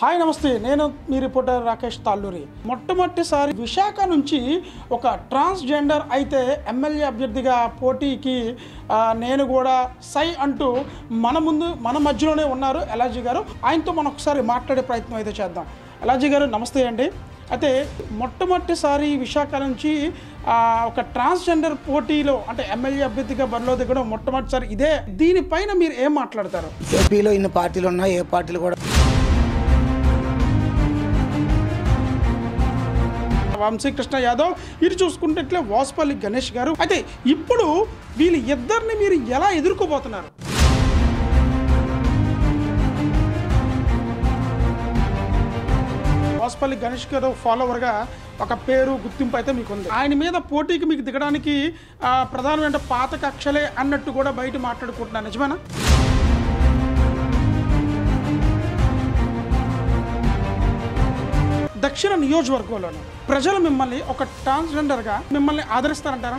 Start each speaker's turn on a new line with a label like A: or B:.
A: Hi నమస్తే, నేను మీ reporter Rakesh Talluri. మొట్టమొదటిసారి విశాఖ నుంచి ఒక ట్రాన్స్జెండర్ అయితే ఎమ్మెల్యే అభ్యర్థిగా పోటీకి నేను కూడా సై అంటూ మన మధ్యలోనే ఉన్నారు ఎలాజీ గారు. ఆయనతో మనం ఒకసారి మాట్లాడే ప్రయత్నం అయితే చేద్దాం. ఎలాజీ గారు నమస్తే అండి. అయితే మొట్టమొదటిసారి విశాఖ నుంచి ఒక ట్రాన్స్జెండర్ పోటీలో అంటే ఎమ్మెల్యే అభ్యర్థిగా బరిలో దిగడం మొట్టమొదటిసారి ఇదే. దీనిపైన మీరు ఏం మాట్లాడతారు?
B: ఏపీలో ఇన్ని పార్టీలు ఉన్నాయి, ఏ పార్టీలు కూడా
A: వంశీకృష్ణ యాదవ్, ఇది చూసుకుంటే వాసుపల్లి గణేష్ గారు. అయితే ఇప్పుడు వీళ్ళు ఇద్దరిని మీరు ఎలా ఎదుర్కోబోతున్నారు? వాసుపల్లి గణేష్ గారు ఫాలోవర్గా ఒక పేరు గుర్తింపు అయితే మీకుంది. ఆయన మీద పోటీకి మీకు దిగడానికి ప్రధానమైన పాత కక్షలే అన్నట్టు కూడా బయట మాట్లాడుకుంటున్నారు, నిజమేనా? దక్షిణ నియోజకవర్గంలోనూ ప్రజలు మిమ్మల్ని ఒక ట్రాన్స్జెండర్గా మిమ్మల్ని ఆదరిస్తారంటారా?